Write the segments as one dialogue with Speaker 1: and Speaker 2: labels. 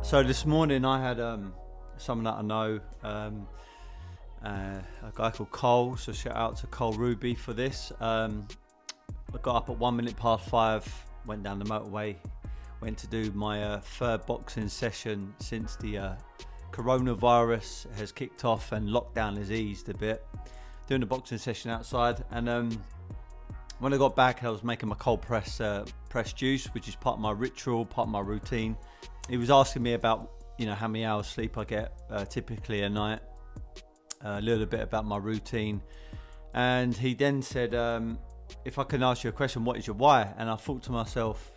Speaker 1: So this morning I had someone that I know, a guy called Cole. So shout out to Cole Ruby for this. I got up at 5:01, went down the motorway, went to do my third boxing session since the coronavirus has kicked off and lockdown has eased a bit. Doing a boxing session outside, and when I got back, I was making my cold press juice, which is part of my ritual, part of my routine. He was asking me about, how many hours sleep I get typically a night, a little bit about my routine, and he then said, if I can ask you a question, what is your why? And I thought to myself,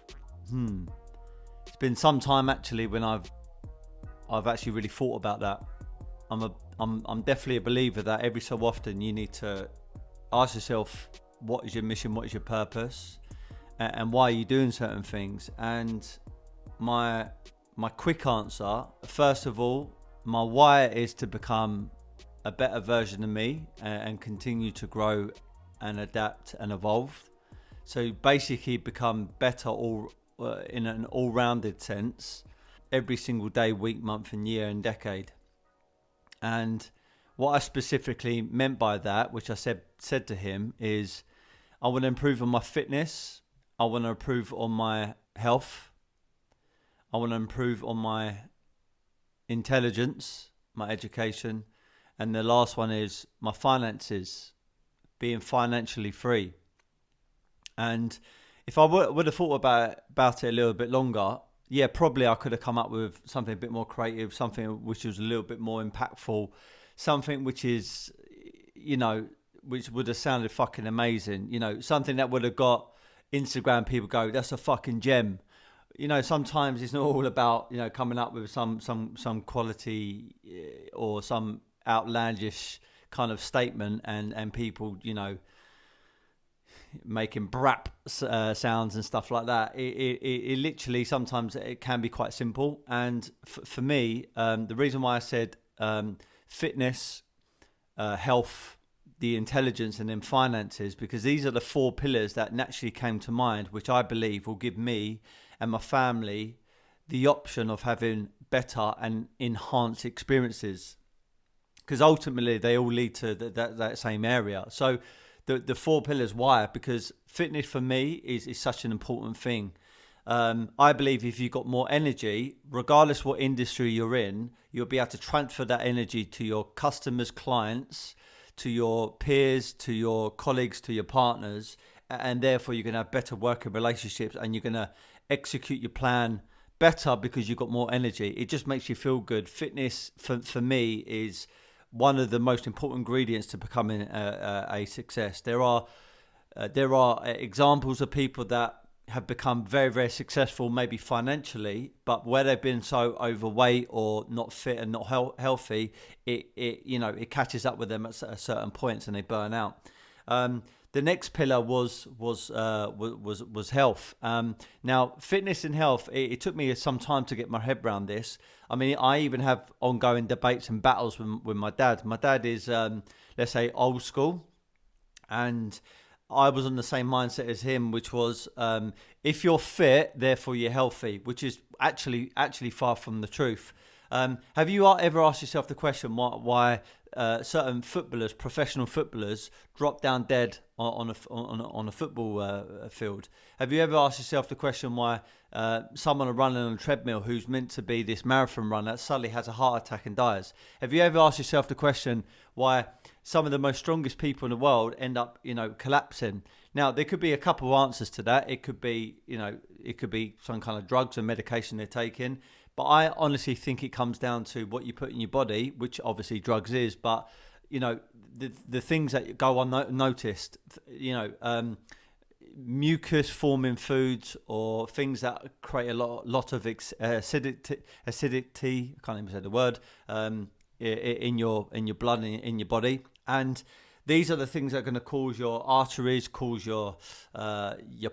Speaker 1: it's been some time actually when I've actually really thought about that. I'm definitely a believer that every so often you need to ask yourself, what is your mission, what is your purpose, and why are you doing certain things? And my quick answer, first of all, my why is to become a better version of me and continue to grow and adapt and evolve. So basically become better in an all-rounded sense every single day, week, month and year and decade. And what I specifically meant by that, which I said to him, is I want to improve on my fitness, I want to improve on my health, I want to improve on my intelligence, my education, and the last one is my finances, being financially free. And if I would have thought about it a little bit longer, yeah, probably I could have come up with something a bit more creative, something which was a little bit more impactful, something which is, which would have sounded fucking amazing, something that would have got Instagram people go, that's a fucking gem. Sometimes it's not all about, coming up with some quality or some outlandish kind of statement and people, making brap sounds and stuff like that. It literally, sometimes it can be quite simple. And for me, the reason why I said fitness, health, the intelligence and then finances, because these are the four pillars that naturally came to mind, which I believe will give me and my family the option of having better and enhanced experiences, because ultimately they all lead to that same area. So the four pillars, why? Because fitness for me is such an important thing. I believe if you've got more energy, regardless what industry you're in, you'll be able to transfer that energy to your customers, clients, to your peers, to your colleagues, to your partners, and therefore you're going to have better working relationships and you're going to execute your plan better because you've got more energy. It just makes you feel good. Fitness for me is one of the most important ingredients to becoming a success. There are examples of people that have become very, very successful, maybe financially, but where they've been so overweight or not fit and not healthy, it catches up with them at certain points and they burn out. The next pillar was health. Now, fitness and health, it took me some time to get my head around this. I mean, I even have ongoing debates and battles with my dad. My dad is, let's say, old school, and I was on the same mindset as him, which was if you're fit, therefore you're healthy, which is actually far from the truth. Have you ever asked yourself the question why certain footballers, professional footballers, drop down dead on a football field? Have you ever asked yourself the question why someone running on a treadmill who's meant to be this marathon runner suddenly has a heart attack and dies? Have you ever asked yourself the question why some of the most strongest people in the world end up, collapsing? Now, there could be a couple of answers to that. It could be, some kind of drugs or medication they're taking. But I honestly think it comes down to what you put in your body, which obviously drugs is. But, the things that go unnoticed, mucus forming foods or things that create a lot of acidity, I can't even say the word, in your blood, in your body. And these are the things that are going to cause your arteries, cause your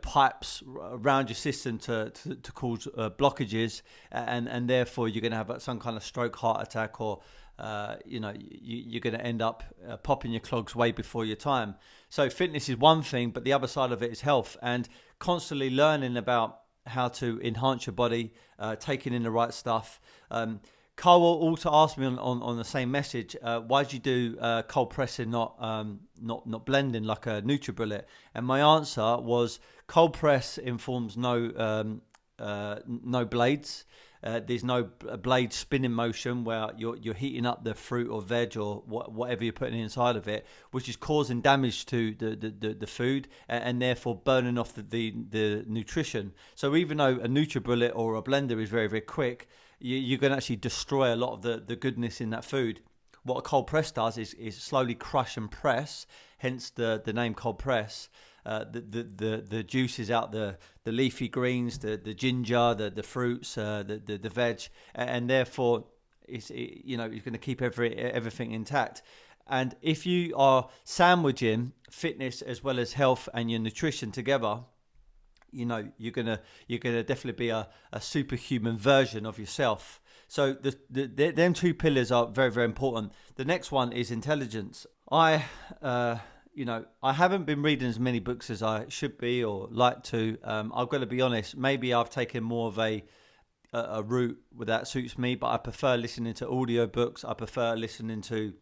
Speaker 1: pipes around your system to cause blockages, and therefore you're going to have some kind of stroke, heart attack, or you're going to end up popping your clogs way before your time. So fitness is one thing, but the other side of it is health, and constantly learning about how to enhance your body, taking in the right stuff. Carl also asked me on the same message, why did you do cold pressing, not blending like a NutriBullet? And my answer was cold press informs no blades. There's no blade spinning motion where you're heating up the fruit or veg or whatever you're putting inside of it, which is causing damage to the food and therefore burning off the nutrition. So even though a NutriBullet or a blender is very, very quick, you can actually destroy a lot of the goodness in that food. What a cold press does is slowly crush and press, hence the name cold press. The juices out the leafy greens, the ginger, the fruits, the veg, and therefore it's going to keep everything intact. And if you are sandwiching fitness as well as health and your nutrition together, you're gonna definitely be a superhuman version of yourself. So them two pillars are very, very important. The next one is intelligence. I haven't been reading as many books as I should be or like to. I've got to be honest. Maybe I've taken more of a route that suits me, but I prefer listening to audio books. I prefer listening to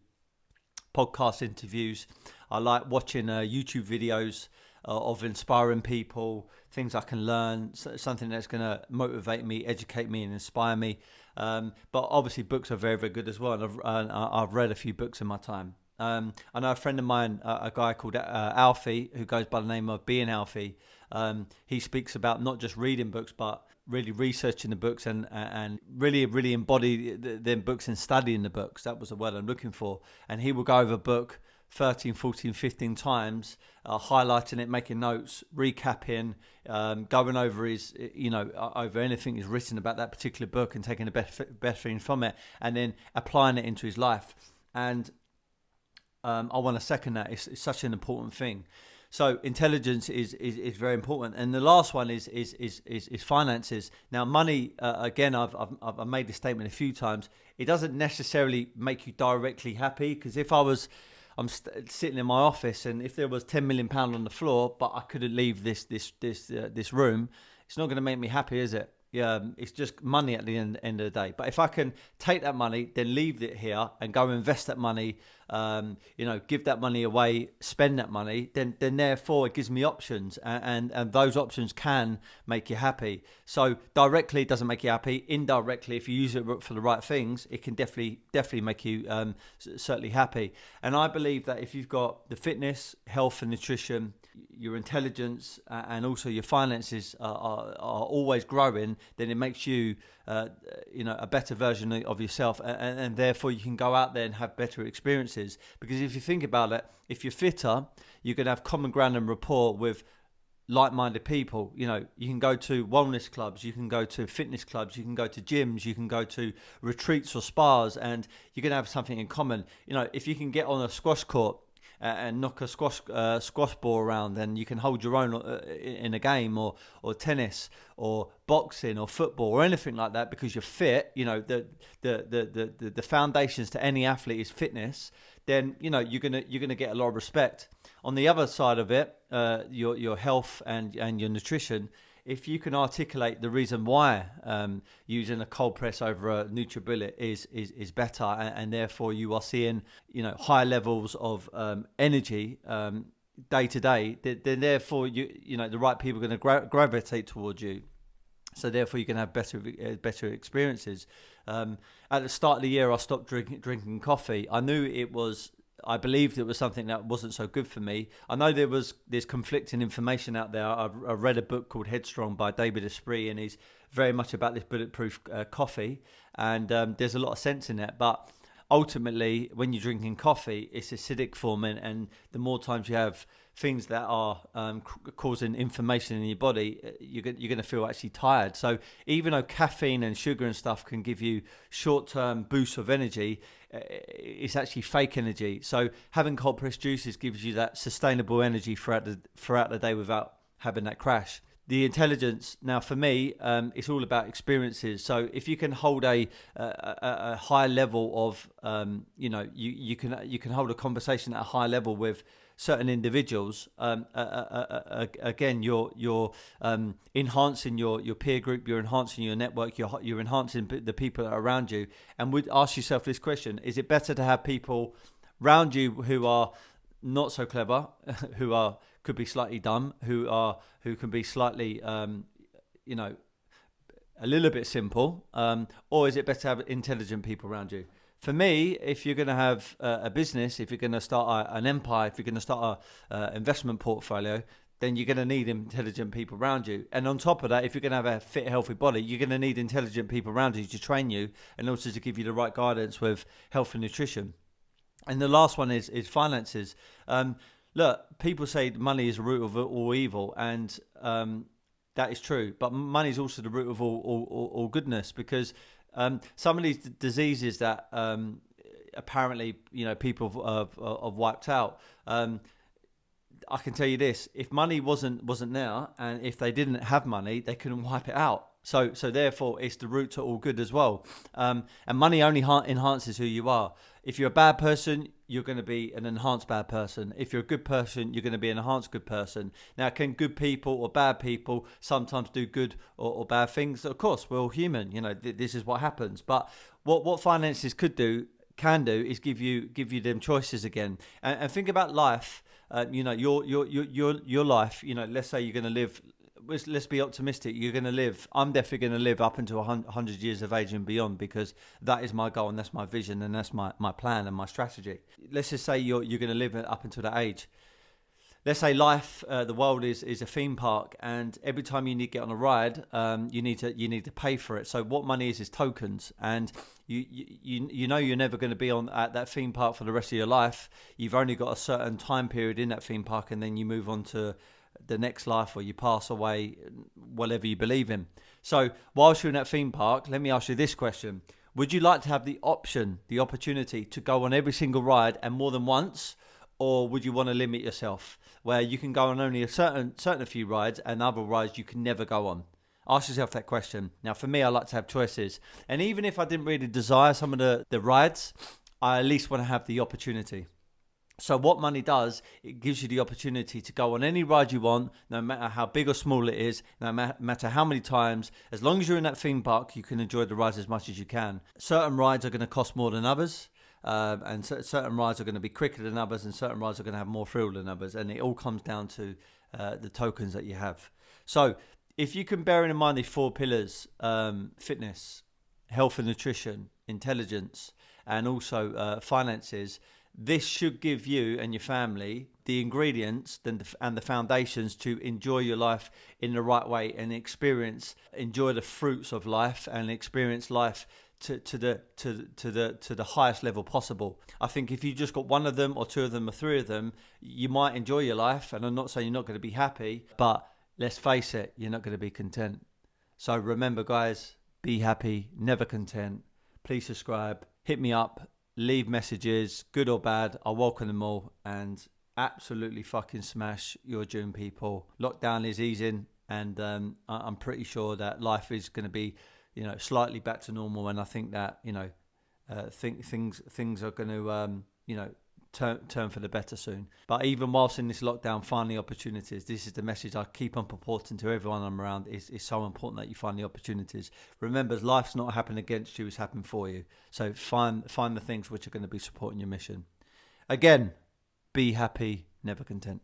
Speaker 1: podcast interviews. I like watching YouTube videos of inspiring people, things I can learn, something that's going to motivate me, educate me, and inspire me. But obviously, books are very, very good as well, and I've read a few books in my time. I know a friend of mine, a guy called Alfie, who goes by the name of Being Alfie. He speaks about not just reading books, but really researching the books and really embody them books and studying the books. That was the word I'm looking for. And he will go over a book 13, 14, 15 times, highlighting it, making notes, recapping, going over over anything he's written about that particular book and taking the best thing from it and then applying it into his life. And I want to second that. It's such an important thing. So intelligence is very important. And the last one is finances. Now, money, again, I've made this statement a few times. It doesn't necessarily make you directly happy, because if I'm sitting in my office and if there was £10 million on the floor, but I couldn't leave this room, it's not going to make me happy, is it? Yeah, it's just money at the end of the day. But if I can take that money, then leave it here and go invest that money, give that money away, spend that money, then therefore it gives me options, and those options can make you happy. So directly it doesn't make you happy. Indirectly, if you use it for the right things, it can definitely make you certainly happy. And I believe that if you've got the fitness, health and nutrition, your intelligence and also your finances are always growing, then it makes you a better version of yourself, and therefore you can go out there and have better experiences. Because if you think about it, if you're fitter, you can have common ground and rapport with like-minded people. You can go to wellness clubs, you can go to fitness clubs, you can go to gyms, you can go to retreats or spas, and you can have something in common. If you can get on a squash court and knock a squash ball around, and you can hold your own in a game, or tennis or boxing or football or anything like that, because you're fit. The foundations to any athlete is fitness. Then you're gonna get a lot of respect. On the other side of it, your health and your nutrition. If you can articulate the reason why using a cold press over a NutriBullet is better, and therefore you are seeing higher levels of energy day to day, then therefore the right people are going to gravitate towards you. So therefore you can have better experiences. At the start of the year, I stopped drinking coffee. I believed it was something that wasn't so good for me. I know there's conflicting information out there. I've read a book called Headstrong by David Asprey, and he's very much about this bulletproof coffee, and there's a lot of sense in that. But ultimately, when you're drinking coffee, it's acidic forming, and the more times you have things that are causing inflammation in your body, you're going to feel actually tired. So even though caffeine and sugar and stuff can give you short-term boosts of energy, it's actually fake energy. So having cold pressed juices gives you that sustainable energy throughout the day without having that crash. The intelligence, now for me, it's all about experiences. So if you can hold a high level of, you can hold a conversation at a high level with certain individuals, again, you're enhancing your peer group, you're enhancing your network, you're enhancing the people that are around you. And would ask yourself this question: is it better to have people around you who are not so clever, could be slightly dumb, who can be slightly a little bit simple, or is it better to have intelligent people around you? For me, if you're going to have a business, if you're going to start an empire, if you're going to start an investment portfolio, then you're going to need intelligent people around you. And on top of that, if you're going to have a fit, healthy body, you're going to need intelligent people around you to train you and also to give you the right guidance with health and nutrition. And the last one is finances. Look, people say money is the root of all evil, and that is true. But money is also the root of all goodness, because some of these diseases that apparently people have wiped out. I can tell you this: if money wasn't there, and if they didn't have money, they couldn't wipe it out. So therefore, it's the root to all good as well. And money only enhances who you are. If you're a bad person, you're going to be an enhanced bad person. If you're a good person, you're going to be an enhanced good person. Now, can good people or bad people sometimes do good or bad things? Of course, we're all human. This is what happens. But what finances can do is give you them choices again. And think about life. Your life. Let's say you're going to live. Let's be optimistic. You're going to live. I'm definitely going to live up until 100 years of age and beyond, because that is my goal and that's my vision and that's my plan and my strategy. Let's just say you're going to live up until that age. Let's say life, the world is a theme park, and every time you need to get on a ride, you need to pay for it. So what money is tokens, and you're never going to be at that theme park for the rest of your life. You've only got a certain time period in that theme park, and then you move on to the next life, or you pass away, whatever you believe in. So whilst you're in that theme park, let me ask you this question: would you like to have the opportunity to go on every single ride and more than once, or would you want to limit yourself where you can go on only a certain few rides and other rides you can never go on? Ask yourself that question. Now, for me, I like to have choices, and even if I didn't really desire some of the rides, I at least want to have the opportunity. So what money does, it gives you the opportunity to go on any ride you want, no matter how big or small it is, no matter how many times. As long as you're in that theme park, you can enjoy the rides as much as you can. Certain rides are going to cost more than others, and certain rides are going to be quicker than others, and certain rides are going to have more thrill than others. And it all comes down to the tokens that you have. So if you can bear in mind the 4 pillars, fitness, health and nutrition, intelligence, and also finances, this should give you and your family the ingredients and the foundations to enjoy your life in the right way and enjoy the fruits of life and experience life to the highest level possible. I think if you just got one of them or 2 of them or 3 of them, you might enjoy your life. And I'm not saying you're not going to be happy, but let's face it, you're not going to be content. So remember, guys, be happy, never content. Please subscribe, hit me up. Leave messages, good or bad. I welcome them all, and absolutely fucking smash your June, people. Lockdown is easing, and I'm pretty sure that life is going to be, slightly back to normal. And I think that things are going to turn for the better soon. But even whilst in this lockdown, finding opportunities. This is the message I keep on purporting to everyone I'm around. It's so important that you find the opportunities. Remember, life's not happening against you, it's happening for you. So find the things which are going to be supporting your mission. Again, be happy, never content.